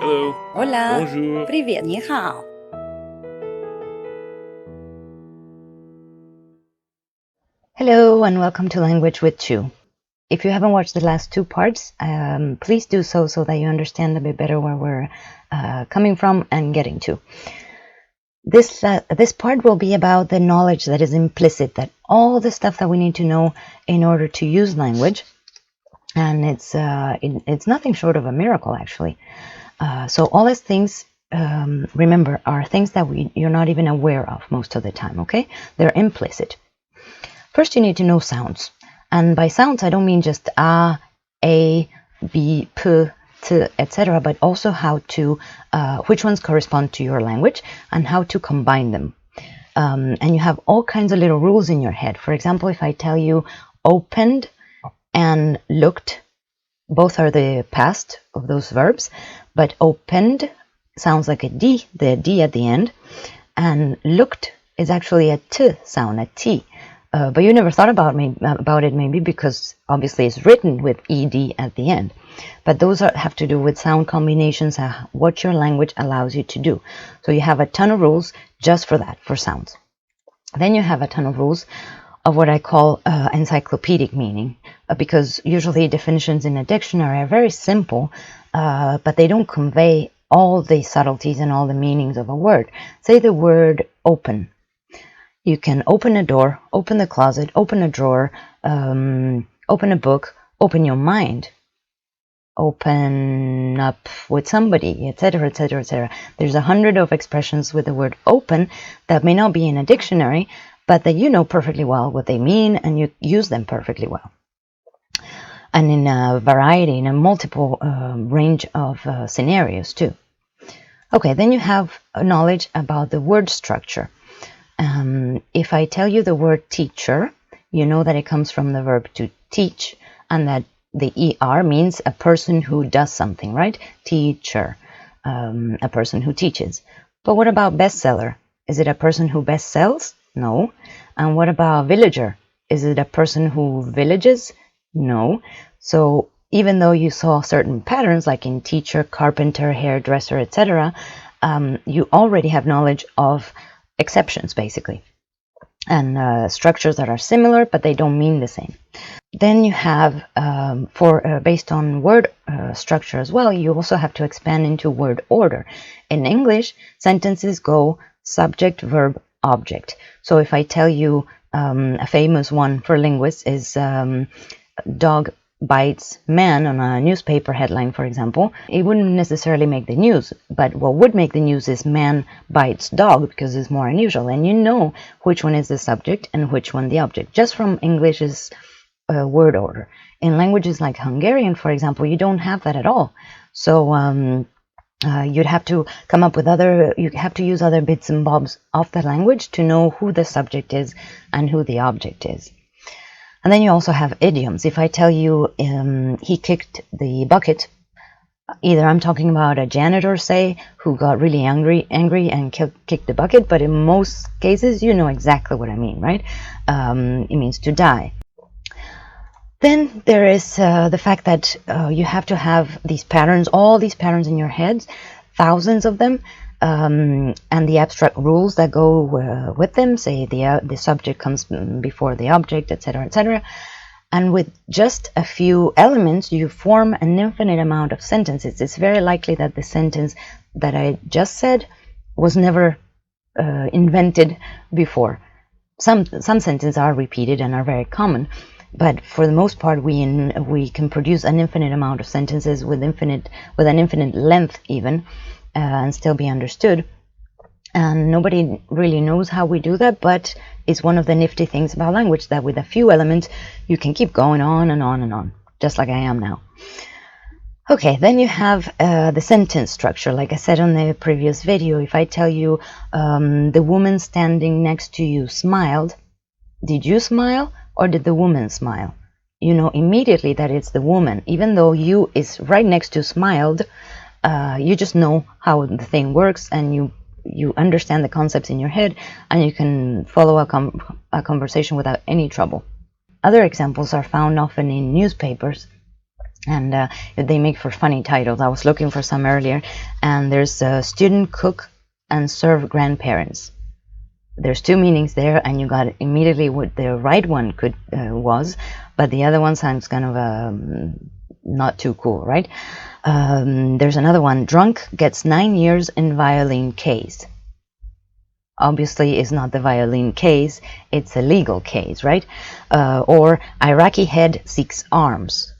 Hello. Hola. Bonjour. Привет. 你好. Hello and welcome to Language with Chu. If you haven't watched the last two parts, please do so that you understand a bit better where we're coming from and getting to. This part will be about the knowledge that is implicit, that all the stuff that we need to know in order to use language, and it's nothing short of a miracle, actually. So all these things, remember, are things that you're not even aware of most of the time. Okay, they're implicit. First, you need to know sounds. And by sounds, I don't mean just a, b, p, t, etc., but also how to, which ones correspond to your language and how to combine them. And you have all kinds of little rules in your head. For example, if I tell you opened and looked, both are the past of those verbs, but opened sounds like a D, the D at the end, and looked is actually a T sound, a T. But you never thought about it maybe because obviously it's written with ed at the end. But those have to do with sound combinations, what your language allows you to do. So you have a ton of rules just for that, for sounds. Then you have a ton of rules of what I call encyclopedic meaning, because usually definitions in a dictionary are very simple, but they don't convey all the subtleties and all the meanings of a word. Say the word open. You can open a door, open the closet, open a drawer, open a book, open your mind, open up with somebody, etc., etc., etc. There's 100 of expressions with the word open that may not be in a dictionary, but that you know perfectly well what they mean and you use them perfectly well. And in a variety, in a multiple range of scenarios too. Okay, then you have knowledge about the word structure. If I tell you the word teacher, you know that it comes from the verb to teach, and that the ER means a person who does something, right? Teacher, a person who teaches. But what about bestseller? Is it a person who best sells? No. And what about villager? Is it a person who villages? No. So even though you saw certain patterns, like in teacher, carpenter, hairdresser, etc., you already have knowledge of exceptions, basically, and structures that are similar, but they don't mean the same. Then you have, based on word structure as well, you also have to expand into word order. In English, sentences go subject, verb, object. So if I tell you a famous one for linguists is dog bites man on a newspaper headline, for example, it wouldn't necessarily make the news, but what would make the news is man bites dog, because it's more unusual, and you know which one is the subject and which one the object, just from English's word order. In languages like Hungarian, for example, you don't have that at all. So you'd have to come up with you have to use other bits and bobs of the language to know who the subject is and who the object is. And then you also have idioms. If I tell you he kicked the bucket, either I'm talking about a janitor, say, who got really angry and kicked the bucket, but in most cases you know exactly what I mean, right? It means to die. Then there is the fact that you have to have these patterns, all these patterns in your heads, thousands of them, and the abstract rules that go with them, say the subject comes before the object, etc., etc. And with just a few elements, you form an infinite amount of sentences. It's very likely that the sentence that I just said was never invented before. Some sentences are repeated and are very common, but for the most part, we can produce an infinite amount of sentences with an infinite length even. And still be understood. And nobody really knows how we do that, but it's one of the nifty things about language, that with a few elements you can keep going on and on and on, just like I am now. Okay, then you have the sentence structure. Like I said on the previous video, if I tell you the woman standing next to you smiled, did you smile or did the woman smile? You know immediately that it's the woman, even though you is right next to smiled. You just know how the thing works, and you understand the concepts in your head, and you can follow a conversation without any trouble. Other examples are found often in newspapers. and they make for funny titles. I was looking for some earlier, and there's student, cook, and serve grandparents. There's two meanings there, and you got immediately what the right one could was, but the other one sounds kind of not too cool, right? There's another one. Drunk gets 9 years in violin case. Obviously, it's not the violin case; it's a legal case, right? Or Iraqi head seeks arms.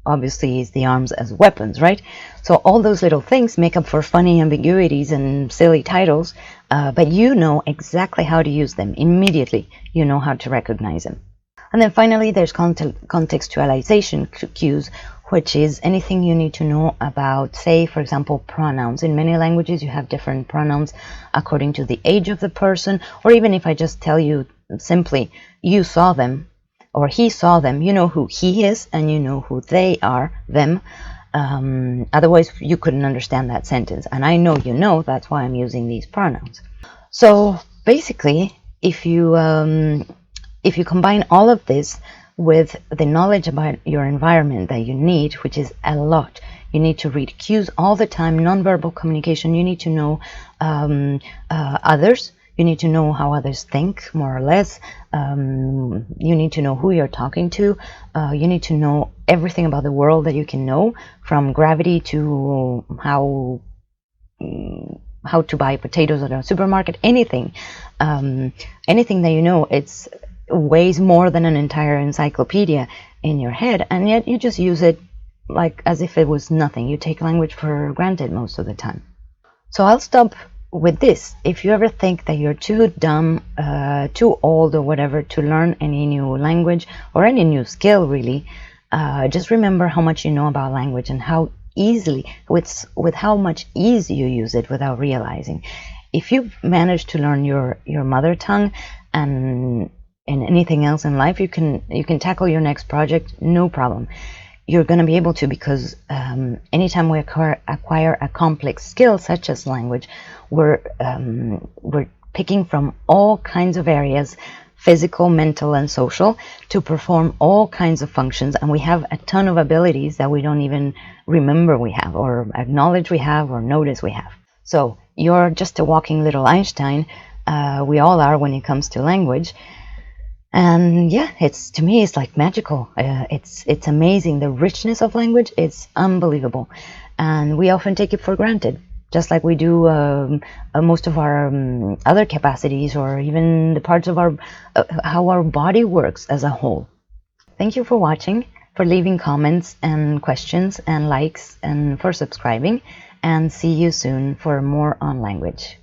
Obviously, it's the arms as weapons, right? So all those little things make up for funny ambiguities and silly titles, but you know exactly how to use them immediately. You know how to recognize them. And then finally, there's contextualization cues, which is anything you need to know about, say, for example, pronouns. In many languages, you have different pronouns according to the age of the person, or even if I just tell you simply, you saw them, or he saw them, you know who he is and you know who they are, them. Otherwise, you couldn't understand that sentence. And I know you know, that's why I'm using these pronouns. So basically, if you combine all of this with the knowledge about your environment that you need, which is a lot, you need to read cues all the time, nonverbal communication, you need to know others, you need to know how others think, more or less, you need to know who you're talking to, you need to know everything about the world that you can know, from gravity to how to buy potatoes at a supermarket, anything that you know, it's weighs more than an entire encyclopedia in your head, and yet you just use it like as if it was nothing. You take language for granted most of the time. So I'll stop with this. If you ever think that you're too dumb, too old or whatever to learn any new language or any new skill really, just remember how much you know about language and how easily, with how much ease you use it without realizing. If you've managed to learn your mother tongue and anything else in life, you can tackle your next project, no problem. You're going to be able to, because anytime we acquire a complex skill such as language, we're picking from all kinds of areas, physical, mental, and social, to perform all kinds of functions, and we have a ton of abilities that we don't even remember we have, or acknowledge we have, or notice we have. So you're just a walking little Einstein. We all are when it comes to language. And yeah, to me it's like magical. It's amazing. The richness of language is unbelievable, and we often take it for granted, just like we do most of our other capacities, or even the parts of our how our body works as a whole. Thank you for watching, for leaving comments and questions and likes, and for subscribing, and see you soon for more on language.